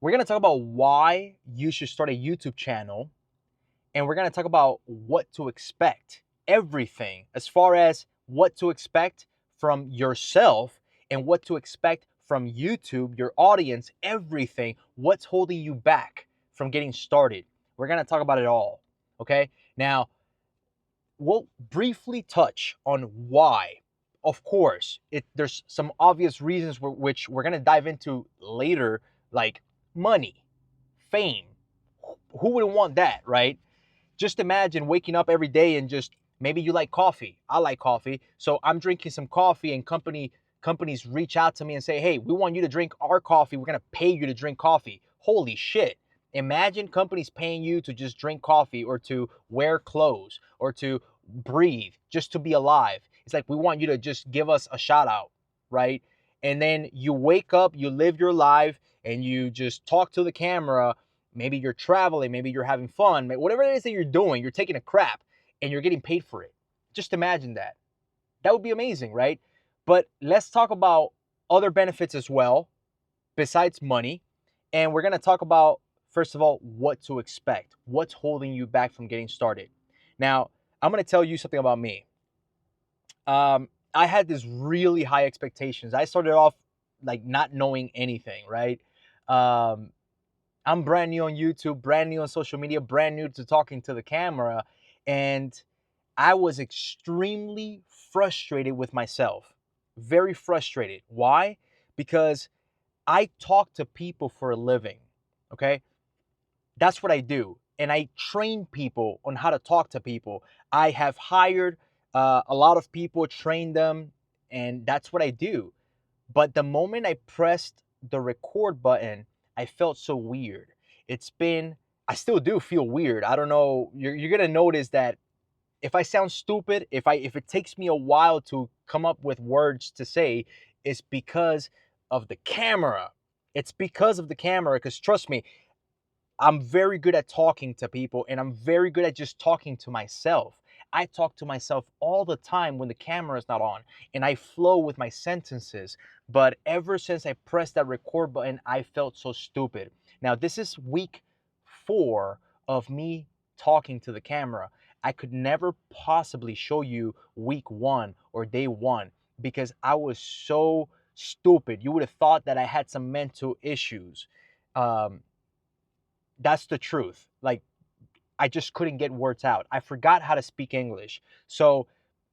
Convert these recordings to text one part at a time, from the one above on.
We're going to talk about why you should start a YouTube channel, and we're going to talk about what to expect. Everything as far as what to expect from yourself and what to expect from YouTube, your audience, everything. What's holding you back from getting started? We're going to talk about it all. Okay? Now, we'll briefly touch on why. Of course, there's some obvious reasons which we're going to dive into later, like money, fame. Who wouldn't want that, right? Just imagine waking up every day and just maybe you like coffee. I like coffee. So I'm drinking some coffee and companies reach out to me and say, "Hey, we want you to drink our coffee. We're going to pay you to drink coffee." Holy shit. Imagine companies paying you to just drink coffee or to wear clothes or to breathe, just to be alive. It's like, we want you to just give us a shout out, right? And then you wake up, you live your life, and you just talk to the camera. Maybe you're traveling, maybe you're having fun, whatever it is that you're doing, you're taking a crap and you're getting paid for it. Just imagine that. That would be amazing, right? But let's talk about other benefits as well, besides money. And we're going to talk about, first of all, what to expect, what's holding you back from getting started. Now, I'm going to tell you something about me. I had this really high expectations. I started off like not knowing anything, right? Um, I'm brand new on YouTube, brand new on social media, brand new to talking to the camera. And I was extremely frustrated with myself. Very frustrated. Why? Because I talk to people for a living. Okay. That's what I do. And I train people on how to talk to people. I have hired a lot of people, trained them, and that's what I do. But the moment I pressed the record button, I felt so weird. It's been, I still do feel weird. I don't know. You're gonna notice that if I sound stupid, if it takes me a while to come up with words to say, it's because of the camera. It's because of the camera. Because trust me, I'm very good at talking to people and I'm very good at just talking to myself. I talk to myself all the time when the camera is not on and I flow with my sentences. But ever since I pressed that record button, I felt so stupid. Now, this is week 4 of me talking to the camera. I could never possibly show you week 1 or day 1 because I was so stupid. You would have thought that I had some mental issues. Um, that's the truth. Like, I just couldn't get words out. I forgot how to speak English. So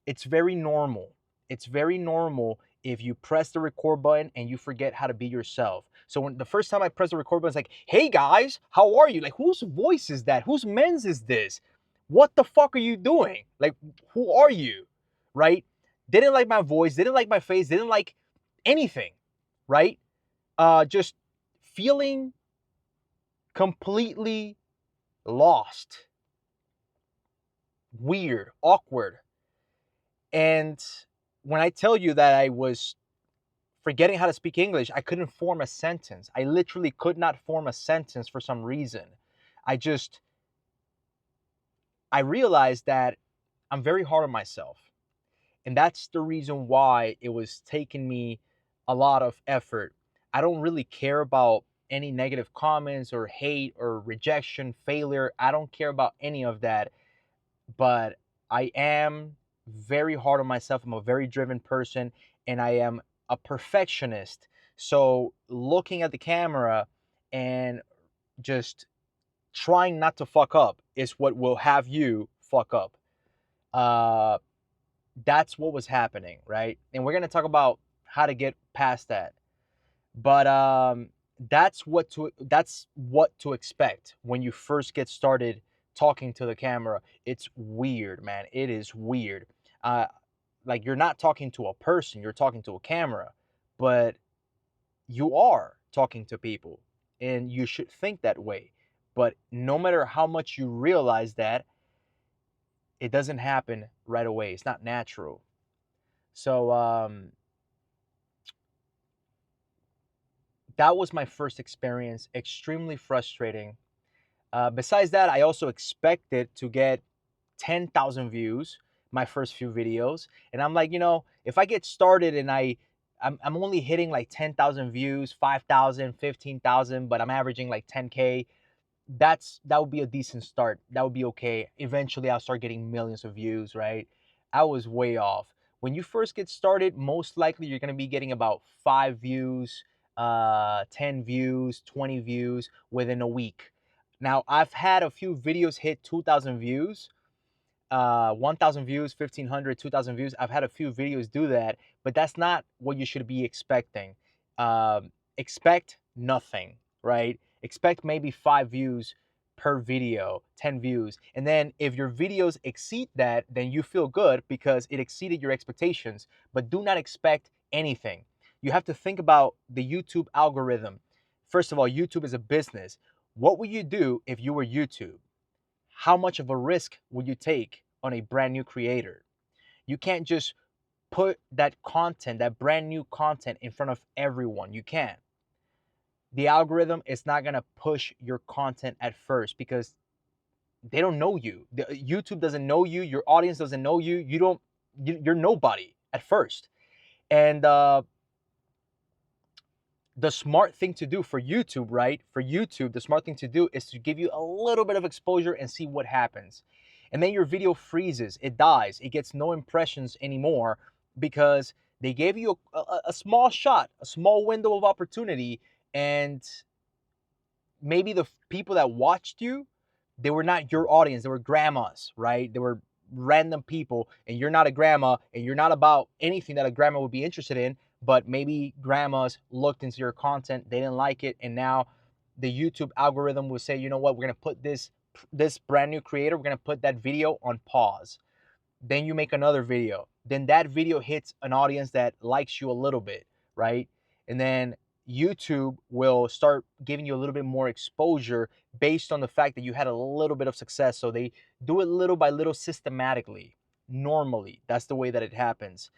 it's very normal. It's very normal if you press the record button and you forget how to be yourself. So when the first time I pressed the record button, it's like, "Hey guys, how are you?" Like, whose voice is that? Whose men's is this? What the fuck are you doing? Like, who are you? Right? Didn't like my voice, didn't like my face, didn't like anything. Right? Just feeling completely lost, weird, awkward. And when I tell you that I was forgetting how to speak English, I couldn't form a sentence. I literally could not form a sentence for some reason. I just, I realized that I'm very hard on myself. And that's the reason why it was taking me a lot of effort. I don't really care about any negative comments or hate or rejection, failure. I don't care about any of that. But I am very hard on myself. I'm a very driven person and I am a perfectionist. So looking at the camera and just trying not to fuck up is what will have you fuck up. Uh, that's what was happening, right? And we're gonna talk about how to get past that. But that's what to expect when you first get started talking to the camera. It's weird, man. It is weird. Uh, like, you're not talking to a person, you're talking to a camera, but you are talking to people, and you should think that way. But no matter how much you realize that, it doesn't happen right away. It's not natural. So that was my first experience. Extremely frustrating. Besides that, I also expected to get 10,000 views my first few videos, and I'm like, if I get started and I'm only hitting like 10,000 views, 5,000, 15,000, but I'm averaging like 10K. That would be a decent start. That would be okay. Eventually I'll start getting millions of views, right? I was way off. When you first get started, most likely you're going to be getting about 5 views, 10 views, 20 views within a week. Now, I've had a few videos hit 2,000 views, 1,000 views, 1,500, 2,000 views. I've had a few videos do that, but that's not what you should be expecting. Expect nothing, right? Expect maybe 5 views per video, 10 views. And then if your videos exceed that, then you feel good because it exceeded your expectations, but do not expect anything. You have to think about the YouTube algorithm. First of all, YouTube is a business. What would you do if you were YouTube? How much of a risk would you take on a brand new creator? You can't just put that content, that brand new content in front of everyone. You can't. The algorithm is not going to push your content at first because they don't know you. YouTube doesn't know you. Your audience doesn't know you. You're nobody at first. And the smart thing to do for YouTube, right? For YouTube, the smart thing to do is to give you a little bit of exposure and see what happens. And then your video freezes, it dies, it gets no impressions anymore because they gave you a small shot, a small window of opportunity, and maybe the people that watched you, they were not your audience, they were grandmas, right? They were random people, and you're not a grandma, and you're not about anything that a grandma would be interested in, but maybe grandmas looked into your content, they didn't like it, and now the YouTube algorithm will say, you know what, we're gonna put this brand new creator, we're gonna put that video on pause. Then you make another video. Then that video hits an audience that likes you a little bit, right? And then YouTube will start giving you a little bit more exposure based on the fact that you had a little bit of success. So they do it little by little systematically. Normally, that's the way that it happens.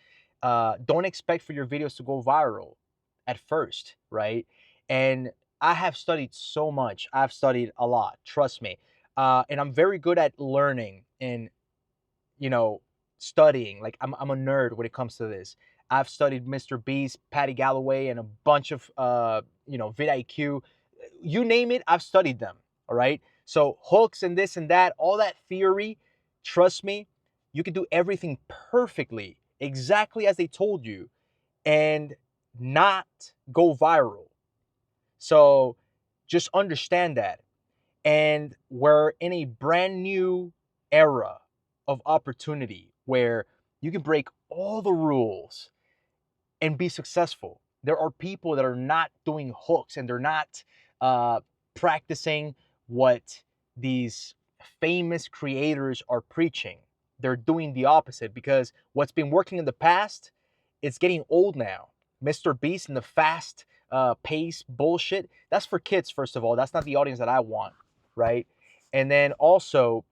Don't expect for your videos to go viral at first, right? And I have studied so much. I've studied a lot, trust me. And I'm very good at learning and you know, studying. Like I'm a nerd when it comes to this. I've studied Mr. Beast, Patty Galloway, and a bunch of vidIQ. You name it, I've studied them. All right. So hooks and this and that, all that theory, trust me, you can do everything perfectly, exactly as they told you, and not go viral. So just understand that. And we're in a brand new era of opportunity where you can break all the rules and be successful. There are people that are not doing hooks and they're not uh, practicing what these famous creators are preaching. They're doing the opposite because what's been working in the past, it's getting old now. Mr. Beast and the fast pace bullshit, that's for kids, first of all. That's not the audience that I want, right? And then also,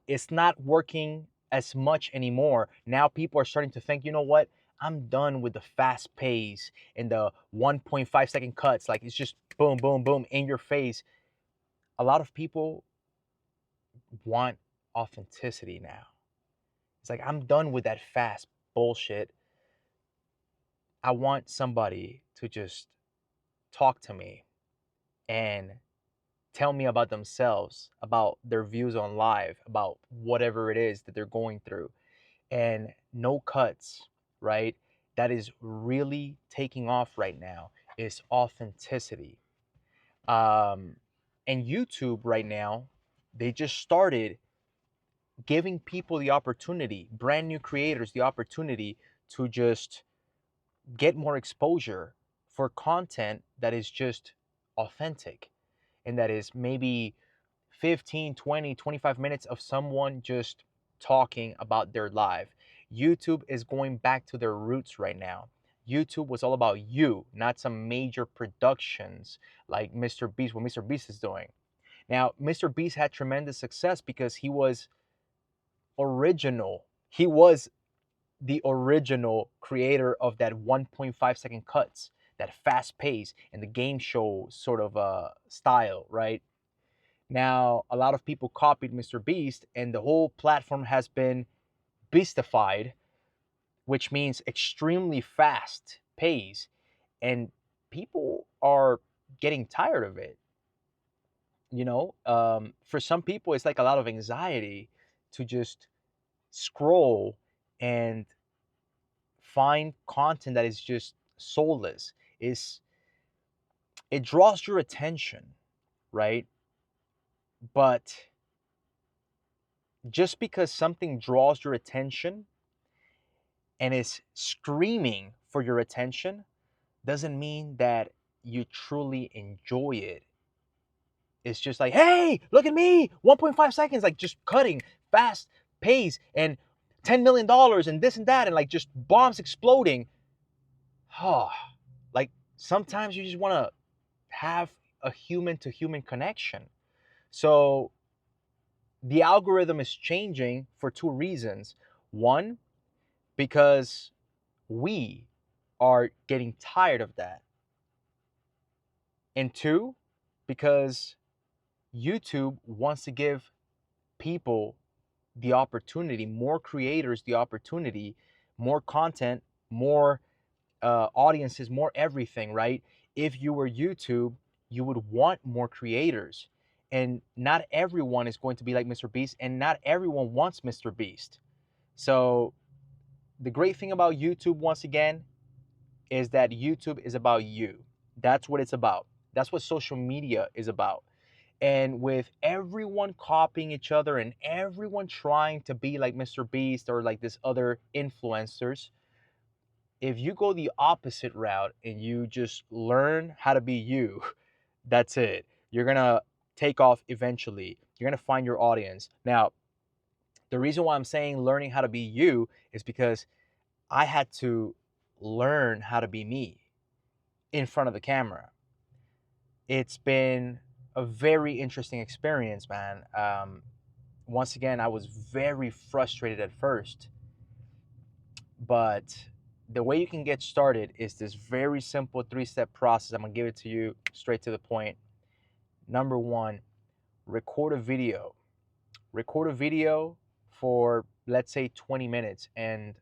it's not working as much anymore. Now people are starting to think, you know what? I'm done with the fast pace and the 1.5 second cuts. Like it's just boom, boom, boom in your face. A lot of people want authenticity now. It's like, I'm done with that fast bullshit. I want somebody to just talk to me and tell me about themselves, about their views on life, about whatever it is that they're going through. And no cuts, right? That is really taking off right now is authenticity. Um, and YouTube right now, they just started giving people the opportunity, brand new creators, the opportunity to just get more exposure for content that is just authentic and that is maybe 15, 20, 25 minutes of someone just talking about their life. YouTube is going back to their roots right now. YouTube was all about you, not some major productions like Mr. Beast, what Mr. Beast is doing. Now, Mr. Beast had tremendous success because he was original. He was the original creator of that 1.5 second cuts, that fast pace, and the game show sort of style, right? Now, a lot of people copied Mr. Beast, and the whole platform has been beastified which means extremely fast pace. And people are getting tired of it. For some people, it's like a lot of anxiety to just scroll and find content that is just soulless. Is It draws your attention, right? But just because something draws your attention and is screaming for your attention doesn't mean that you truly enjoy it. It's just like, hey, look at me, 1.5 seconds, like just cutting fast pace and $10 million and this and that, and like just bombs exploding. Oh, like sometimes you just want to have a human to human connection. So the algorithm is changing for two reasons. One, because we are getting tired of that. And two, because YouTube wants to give people the opportunity, more creators the opportunity, more content, more audiences, more everything, right? If you were YouTube, you would want more creators. And not everyone is going to be like Mr. Beast, and not everyone wants Mr. Beast. So the great thing about YouTube, once again, is that YouTube is about you. That's what it's about. That's what social media is about. And with everyone copying each other and everyone trying to be like Mr. Beast or like this other influencers, if you go the opposite route and you just learn how to be you, that's it. You're going to take off eventually. You're going to find your audience. Now, the reason why I'm saying learning how to be you is because I had to learn how to be me in front of the camera. It's been a very interesting experience, man. Once again, I was very frustrated at first, but the way you can get started is this very simple 3-step process. I'm gonna give it to you straight to the point. Number one, record a video. Record a video for, let's say, 20 minutes, and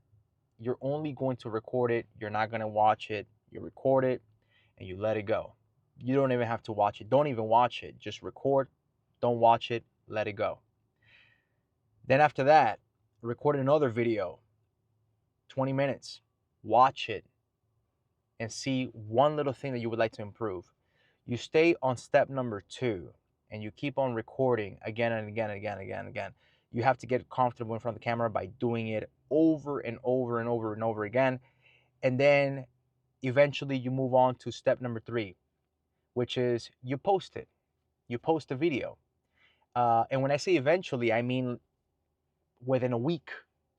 you're only going to record it. You're not gonna watch it. You record it and you let it go. You don't even have to watch it. Don't even watch it. Just record. Don't watch it. Let it go. Then after that, record another video, 20 minutes. Watch it and see one little thing that you would like to improve. You stay on step number 2 and you keep on recording again and again and again and again and again. You have to get comfortable in front of the camera by doing it over and over and over and over again. And then eventually you move on to step number 3, which is you post it. You post a video. And when I say eventually, I mean within a week,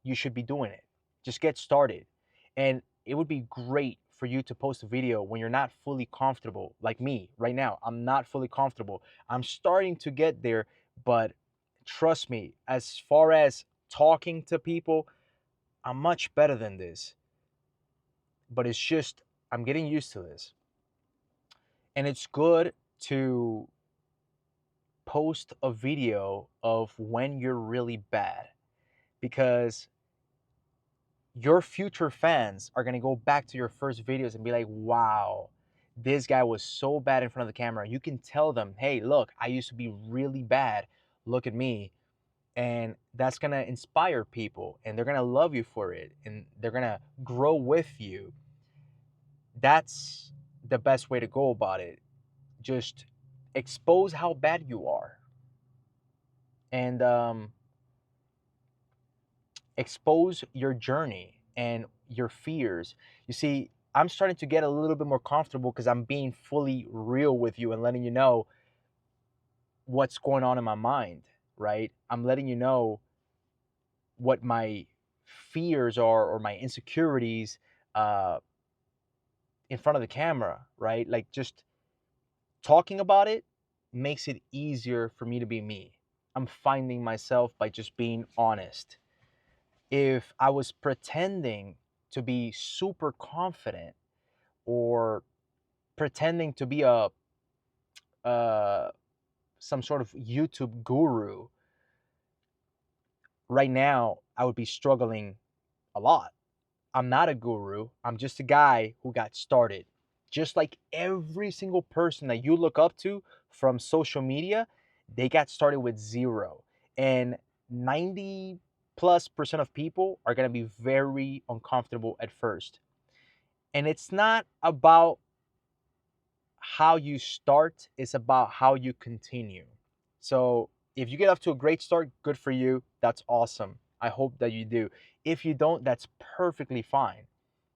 you should be doing it. Just get started. And it would be great for you to post a video when you're not fully comfortable. Like me right now, I'm not fully comfortable. I'm starting to get there, but trust me, as far as talking to people, I'm much better than this. But it's just, I'm getting used to this. And it's good to post a video of when you're really bad, because your future fans are going to go back to your first videos and be like, wow, this guy was so bad in front of the camera. You can tell them, hey, look, I used to be really bad. Look at me. And that's going to inspire people, and they're going to love you for it, and they're going to grow with you. That's the best way to go about it. Just expose how bad you are, and expose your journey and your fears. You see, I'm starting to get a little bit more comfortable because I'm being fully real with you and letting you know what's going on in my mind, right? I'm letting you know what my fears are or my insecurities uh, in front of the camera, right? Like just talking about it makes it easier for me to be me. I'm finding myself by just being honest. If I was pretending to be super confident or pretending to be a uh, some sort of YouTube guru, right now I would be struggling a lot. I'm not a guru. I'm just a guy who got started. Just like every single person that you look up to from social media, they got started with zero. And 90 plus percent of people are going to be very uncomfortable at first. And it's not about how you start, it's about how you continue. So if you get off to a great start, good for you. That's awesome. I hope that you do. If you don't, that's perfectly fine.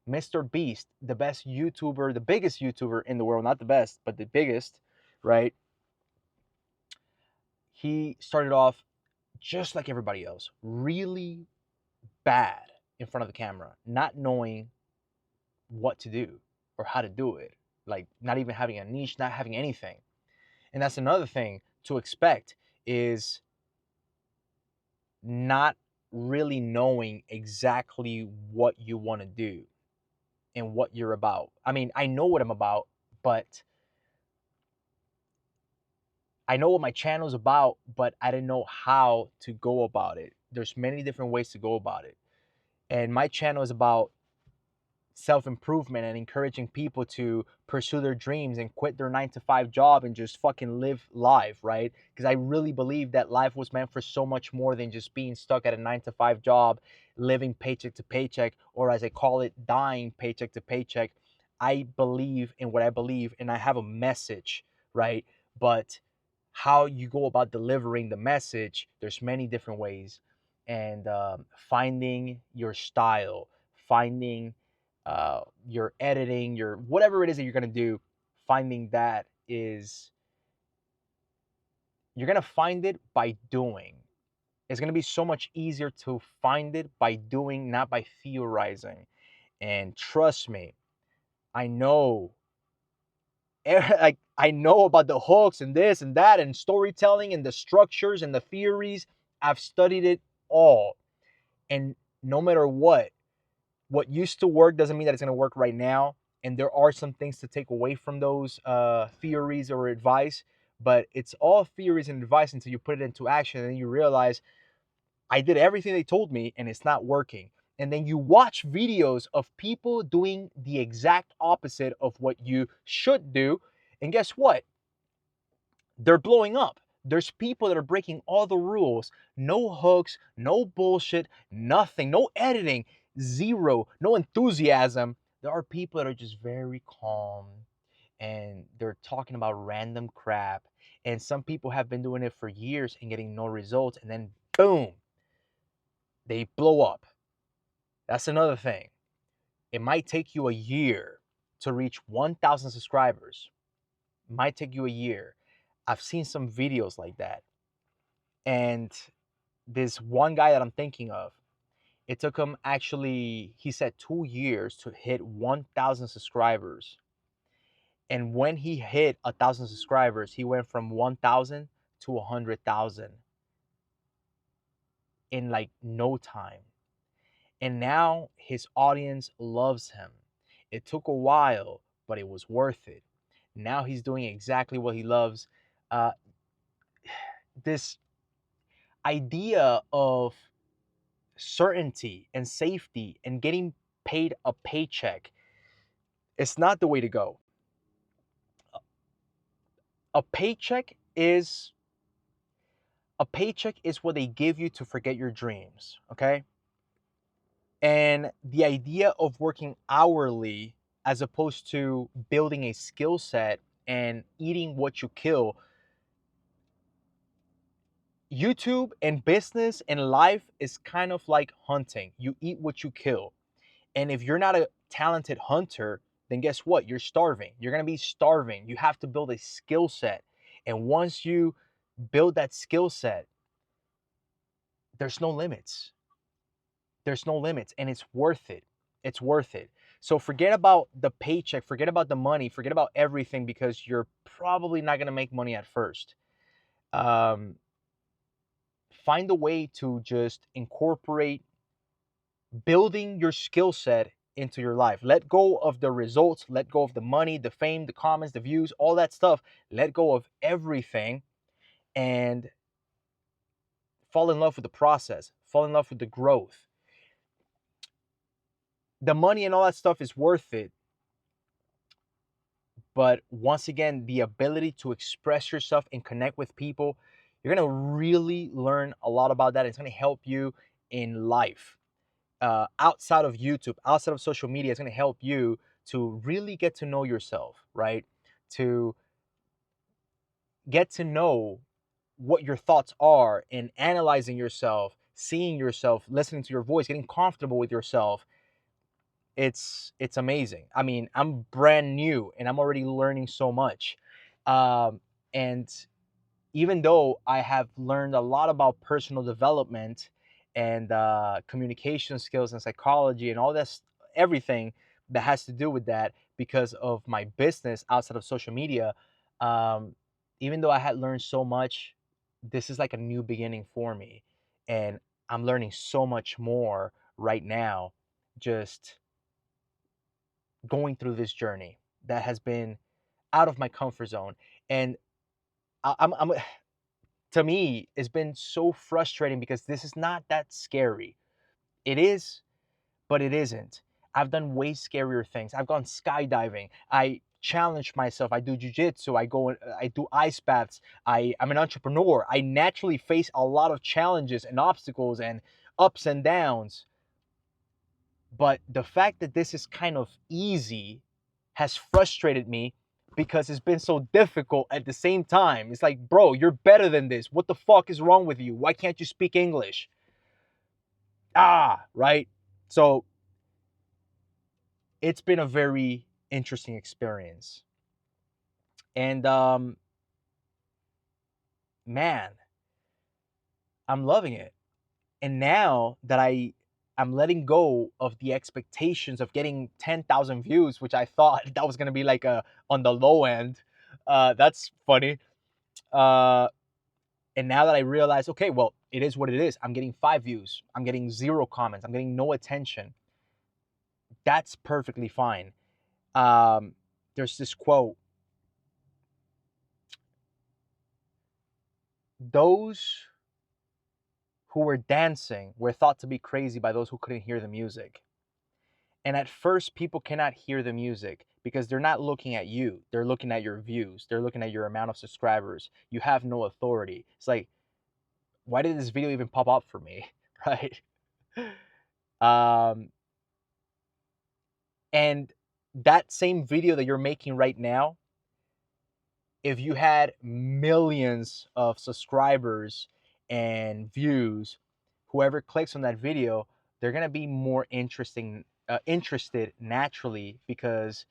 Mr. Beast, the best YouTuber, the biggest YouTuber in the world, not the best, but the biggest, right? He started off just like everybody else, really bad in front of the camera, not knowing what to do or how to do it, like not even having a niche, not having anything. And that's another thing to expect is not really knowing exactly what you want to do and what you're about. I mean, I know what I'm about, but I know what my channel is about, but I didn't know how to go about it. There's many different ways to go about it. And my channel is about self-improvement and encouraging people to pursue their dreams and quit their 9 to 5 job and just fucking live life, right? Because I really believe that life was meant for so much more than just being stuck at a 9 to 5 job, living paycheck to paycheck, or as I call it, dying paycheck to paycheck. I believe in what I believe and I have a message, right? But how you go about delivering the message, there's many different ways. And finding your style, finding your editing, your whatever it is that you're gonna do, finding that is you're gonna find it by doing. It's gonna be so much easier to find it by doing, not by theorizing. And trust me, I know, like I know about the hooks and this and that and storytelling and the structures and the theories. I've studied it all, and no matter what used to work doesn't mean that it's going to work right now. And there are some things to take away from those theories or advice, but it's all theories and advice until you put it into action and then you realize I did everything they told me and it's not working. And then you watch videos of people doing the exact opposite of what you should do. And guess what? They're blowing up. There's people that are breaking all the rules. No hooks, no bullshit, nothing, no editing, zero, no enthusiasm. There are people that are just very calm and they're talking about random crap. And some people have been doing it for years and getting no results. And then, boom, they blow up. That's another thing. It might take you a year to reach 1,000 subscribers. It might take you a year. I've seen some videos like that. And this one guy that I'm thinking of, it took him actually, he said 2 years to hit 1,000 subscribers. And when he hit 1,000 subscribers, he went from 1,000 to 100,000 in like no time. And now his audience loves him. It took a while, but it was worth it. Now he's doing exactly what he loves. Uh, this idea of certainty and safety and getting paid a paycheck, it's not the way to go. A paycheck is a paycheck is what they give you to forget your dreams, okay? And the idea of working hourly as opposed to building a skill set and eating what you kill. YouTube and business and life is kind of like hunting. You eat what you kill. And if you're not a talented hunter, then guess what? You're starving. You're going to be starving. You have to build a skill set. And once you build that skill set, there's no limits. There's no limits. And it's worth it. It's worth it. So forget about the paycheck, forget about the money, forget about everything because you're probably not going to make money at first. Um, find a way to just incorporate building your skill set into your life. Let go of the results, let go of the money, the fame, the comments, the views, all that stuff. Let go of everything and fall in love with the process, fall in love with the growth. the money and all that stuff is worth it. But once again, the ability to express yourself and connect with people, you're going to really learn a lot about that. It's going to help you in life. Outside of YouTube, outside of social media, it's going to help you to really get to know yourself, right? To get to know what your thoughts are and analyzing yourself, seeing yourself, listening to your voice, getting comfortable with yourself. It's amazing. I mean, I'm brand new and I'm already learning so much. And even though I have learned a lot about personal development and communication skills and psychology and all this, everything that has to do with that because of my business outside of social media, um, even though I had learned so much, this is like a new beginning for me. And I'm learning so much more right now, just going through this journey that has been out of my comfort zone. And I'm to me, it's been so frustrating because this is not that scary. It is, but it isn't. I've done way scarier things. I've gone skydiving. I challenge myself. I do jujitsu. I do ice baths. I'm an entrepreneur. I naturally face a lot of challenges and obstacles and ups and downs. But the fact that this is kind of easy has frustrated me because it's been so difficult at the same time. It's like, bro, you're better than this. What the fuck is wrong with you? Why can't you speak English? Right? So it's been a very interesting experience. And man, I'm loving it. And now that I'm letting go of the expectations of getting 10,000 views, which I thought that was going to be like a on the low end. That's funny. Uh And now that I realize, okay, well, it is what it is. I'm getting 5 views. I'm getting 0 comments. I'm getting no attention. That's perfectly fine. There's this quote: "Those who were dancing were thought to be crazy by those who couldn't hear the music." And at first, people cannot hear the music because they're not looking at you. They're looking at your views. They're looking at your amount of subscribers. You have no authority. It's like, why did this video even pop up for me? Right? Um, And that same video that you're making right now, if you had millions of subscribers and views, whoever clicks on that video, they're gonna be more interested naturally because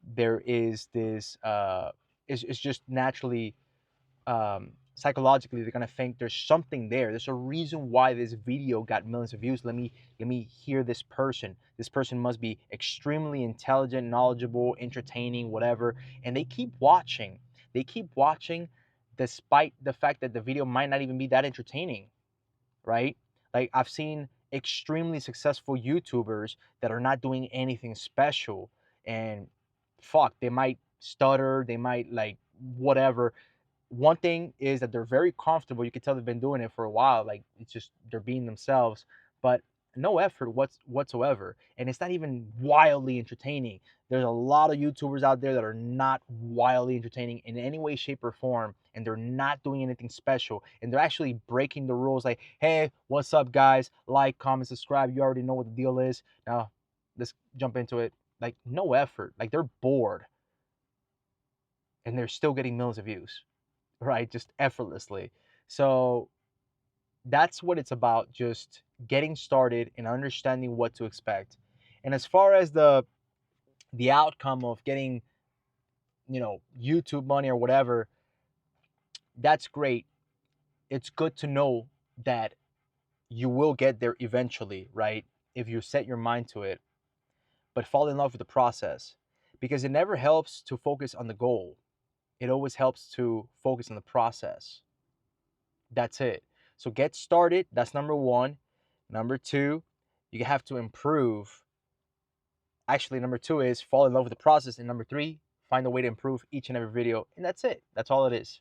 there is this. It's just naturally psychologically they're gonna think there's something there. There's a reason why this video got millions of views. Let me hear this person. This person must be extremely intelligent, knowledgeable, entertaining, whatever. And they keep watching. They keep watching despite the fact that the video might not even be that entertaining, right? Like I've seen extremely successful YouTubers that are not doing anything special and fuck, they might stutter, they might like whatever. One thing is that they're very comfortable. You can tell they've been doing it for a while. Like it's just they're being themselves, but no effort whatsoever. And it's not even wildly entertaining. There's a lot of YouTubers out there that are not wildly entertaining in any way, shape, or form, and they're not doing anything special. And they're actually breaking the rules. Like, hey, what's up, guys? Like, comment, subscribe. You already know what the deal is. Now, let's jump into it. Like, no effort. Like they're bored, and they're still getting millions of views, right? Just effortlessly. So that's what it's about, just getting started and understanding what to expect. And as far as the outcome of getting, YouTube money or whatever, that's great. It's good to know that you will get there eventually, right? If you set your mind to it. But fall in love with the process because it never helps to focus on the goal. It always helps to focus on the process. That's it. So get started. That's number one. Number two, you have to improve. Actually, number two is fall in love with the process. And number three, find a way to improve each and every video. And that's it. That's all it is.